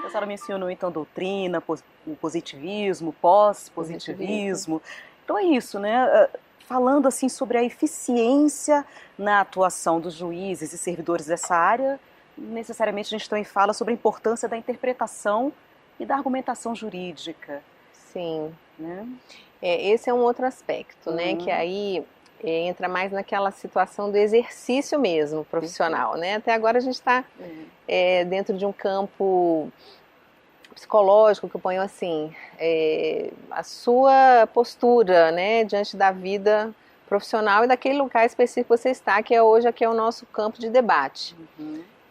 A senhora mencionou então doutrina, o positivismo, pós-positivismo. Então é isso, né? Falando assim sobre a eficiência na atuação dos juízes e servidores dessa área, necessariamente a gente também fala sobre a importância da interpretação e da argumentação jurídica, Sim. né? Esse é um outro aspecto, né? Que aí entra mais naquela situação do exercício mesmo, profissional, né? Até agora a gente está dentro de um campo psicológico, que eu ponho assim, a sua postura, né, diante da vida profissional e daquele lugar específico que você está, que hoje aqui é o nosso campo de debate,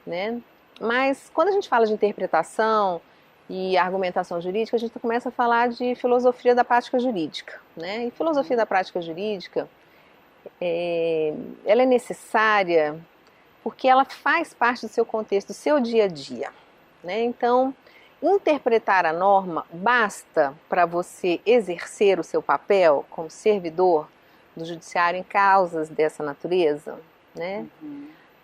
né? Mas quando a gente fala de interpretação e argumentação jurídica, a gente começa a falar de filosofia da prática jurídica, né? E filosofia da prática jurídica, ela é necessária porque ela faz parte do seu contexto, do seu dia a dia, né? Então, interpretar a norma basta para você exercer o seu papel como servidor do judiciário em causas dessa natureza, né?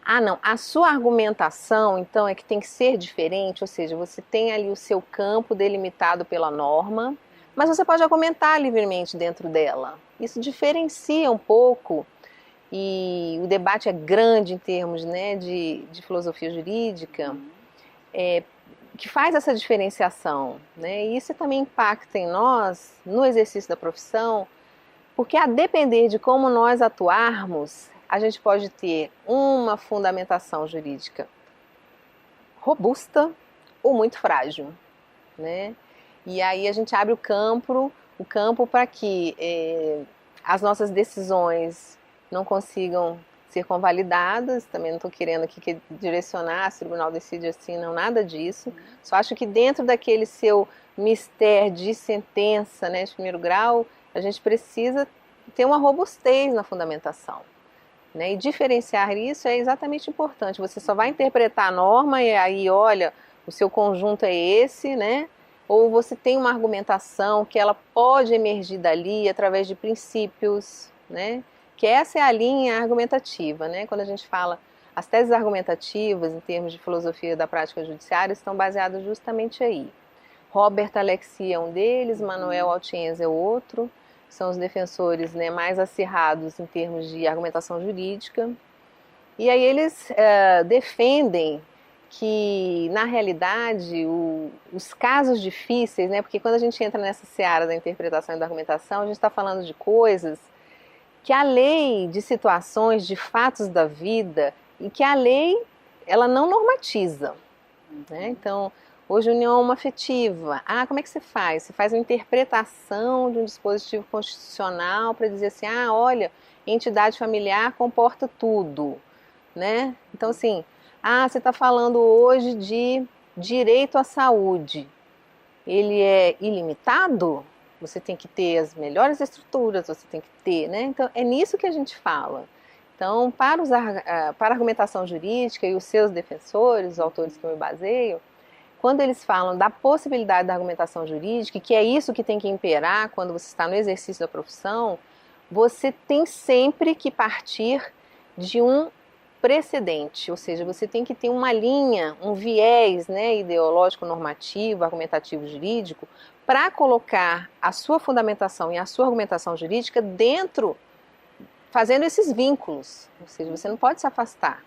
Ah, não, a sua argumentação, então, é que tem que ser diferente, ou seja, você tem ali o seu campo delimitado pela norma, mas você pode argumentar livremente dentro dela. Isso diferencia um pouco, e o debate é grande em termos, né, de filosofia jurídica, que faz essa diferenciação, né? E isso também impacta em nós, no exercício da profissão, porque a depender de como nós atuarmos, a gente pode ter uma fundamentação jurídica robusta ou muito frágil, né? E aí a gente abre o campo para que as nossas decisões não consigam ser convalidadas. Também não estou querendo aqui que direcionar, se o tribunal decide assim, não, nada disso. Só acho que dentro daquele seu mistério de sentença, né, de primeiro grau, a gente precisa ter uma robustez na fundamentação, né? E diferenciar isso é exatamente importante. Você só vai interpretar a norma e aí, olha, o seu conjunto é esse, né? Ou você tem uma argumentação que ela pode emergir dali através de princípios, né? Que essa é a linha argumentativa, né? Quando a gente fala, as teses argumentativas, em termos de filosofia da prática judiciária, estão baseadas justamente aí. Robert Alexi é um deles, Manuel Altienza é o outro, são os defensores, né, mais acirrados em termos de argumentação jurídica. E aí eles defendem que, na realidade, os casos difíceis, né, porque quando a gente entra nessa seara da interpretação e da argumentação, a gente está falando de coisas que a lei, de situações, de fatos da vida, e que a lei, ela não normatiza, né? Então, hoje união homoafetiva. Ah, como é que você faz? Você faz uma interpretação de um dispositivo constitucional para dizer assim, ah, olha, entidade familiar comporta tudo, né? Então, assim, ah, você está falando hoje de direito à saúde. Ele é ilimitado? Você tem que ter as melhores estruturas, você tem que ter, né? Então, é nisso que a gente fala. Então, para a argumentação jurídica e os seus defensores, os autores que eu me baseio, quando eles falam da possibilidade da argumentação jurídica, que é isso que tem que imperar quando você está no exercício da profissão, você tem sempre que partir de um precedente, ou seja, você tem que ter uma linha, um viés, né, ideológico, normativo, argumentativo, jurídico, para colocar a sua fundamentação e a sua argumentação jurídica dentro, fazendo esses vínculos, ou seja, você não pode se afastar,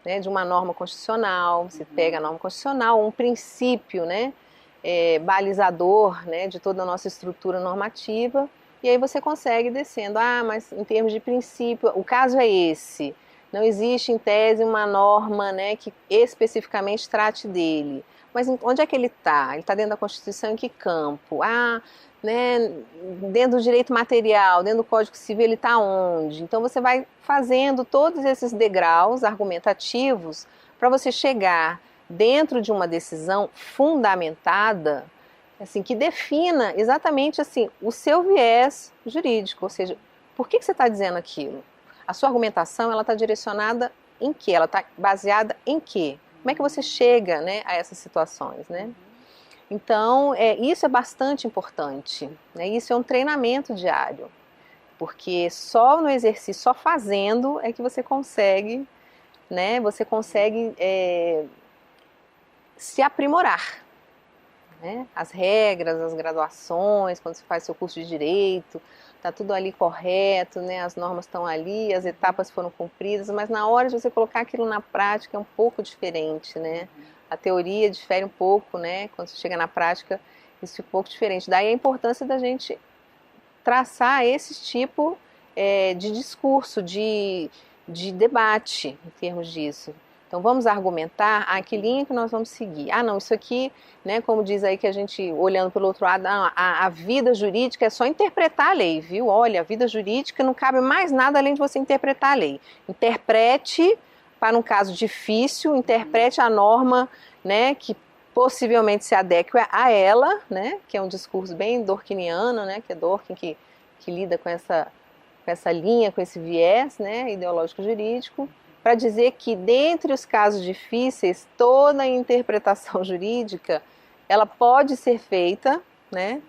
né, de uma norma constitucional. Você pega a norma constitucional, um princípio, né, balizador, né, de toda a nossa estrutura normativa, e aí você consegue descendo, ah, mas em termos de princípio, o caso é esse, não existe em tese uma norma, né, que especificamente trate dele, mas onde é que ele está? Ele está dentro da Constituição em que campo? Ah, né, dentro do direito material, dentro do Código Civil, ele está onde? Então você vai fazendo todos esses degraus argumentativos para você chegar dentro de uma decisão fundamentada, assim, que defina exatamente assim o seu viés jurídico, ou seja, por que você está dizendo aquilo? A sua argumentação, ela está direcionada em quê? Ela está baseada em quê? Como é que você chega, né, a essas situações, né? Então, isso é bastante importante, né? Isso é um treinamento diário, porque só no exercício, só fazendo é que você consegue, né? Você consegue se aprimorar, né? As regras, as graduações, quando você faz seu curso de direito, tá tudo ali correto, né? As normas estão ali, as etapas foram cumpridas, mas na hora de você colocar aquilo na prática é um pouco diferente, né? A teoria difere um pouco, né? Quando você chega na prática, isso é um pouco diferente. Daí a importância da gente traçar esse tipo de discurso, de debate em termos disso. Então vamos argumentar, que linha que nós vamos seguir? Não, isso aqui, né, como diz aí que a gente, olhando pelo outro lado, a vida jurídica é só interpretar a lei, viu? Olha, a vida jurídica não cabe mais nada além de você interpretar a lei. Interprete, para um caso difícil, interprete a norma, né, que possivelmente se adeque a ela, né, que é um discurso bem Dworkiniano, né, que é Dworkin que lida com essa linha, com esse viés, né, ideológico jurídico, para dizer que dentre os casos difíceis, toda a interpretação jurídica, ela pode ser feita, né,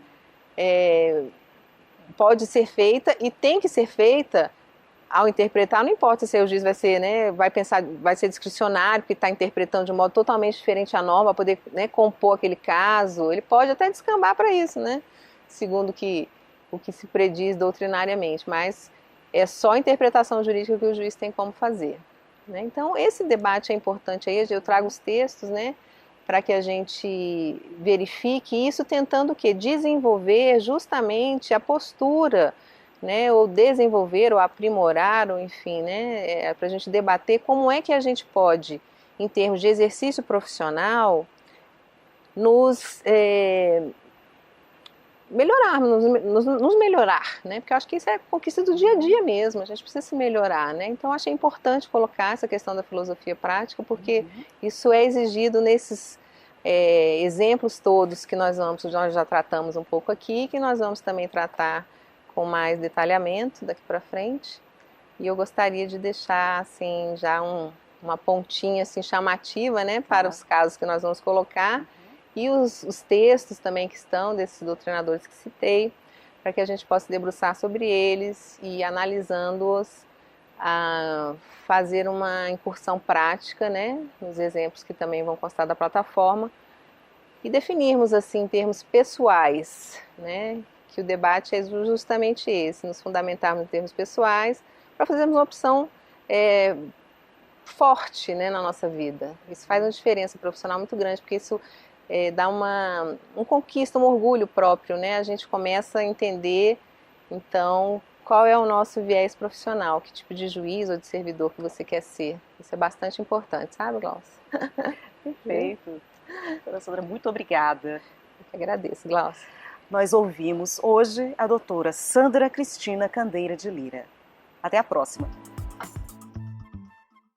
pode ser feita e tem que ser feita ao interpretar, não importa se o juiz vai ser, né, vai pensar, vai ser discricionário, porque está interpretando de um modo totalmente diferente a norma, para poder, né, compor aquele caso, ele pode até descambar para isso, né, segundo o que se prediz doutrinariamente, mas é só a interpretação jurídica que o juiz tem como fazer, né? Então esse debate é importante aí, eu trago os textos, né, para que a gente verifique isso, tentando o quê? Desenvolver justamente a postura, né, ou desenvolver, ou aprimorar, ou enfim, né, para a gente debater como é que a gente pode, em termos de exercício profissional, nos nos melhorar, né? Porque eu acho que isso é conquista do dia a dia mesmo, a gente precisa se melhorar, né? Então achei importante colocar essa questão da filosofia prática, porque isso é exigido nesses exemplos todos que nós já tratamos um pouco aqui, que nós vamos também tratar com mais detalhamento daqui para frente. E eu gostaria de deixar assim já uma pontinha assim chamativa, né, para os casos que nós vamos colocar. E os textos também que estão desses doutrinadores que citei, para que a gente possa debruçar sobre eles e, analisando-os, fazer uma incursão prática, né, nos exemplos que também vão constar da plataforma, e definirmos assim em termos pessoais, né, que o debate é justamente esse, nos fundamentarmos em termos pessoais, para fazermos uma opção forte, né, na nossa vida. Isso faz uma diferença profissional muito grande, porque isso dá uma conquista, um orgulho próprio, né? A gente começa a entender, então, qual é o nosso viés profissional, que tipo de juiz ou de servidor que você quer ser. Isso é bastante importante, sabe, Glaucia? Perfeito. Professora, muito obrigada. Eu que agradeço, Glaucia. Nós ouvimos hoje a doutora Sandra Cristina Candeira de Lira. Até a próxima.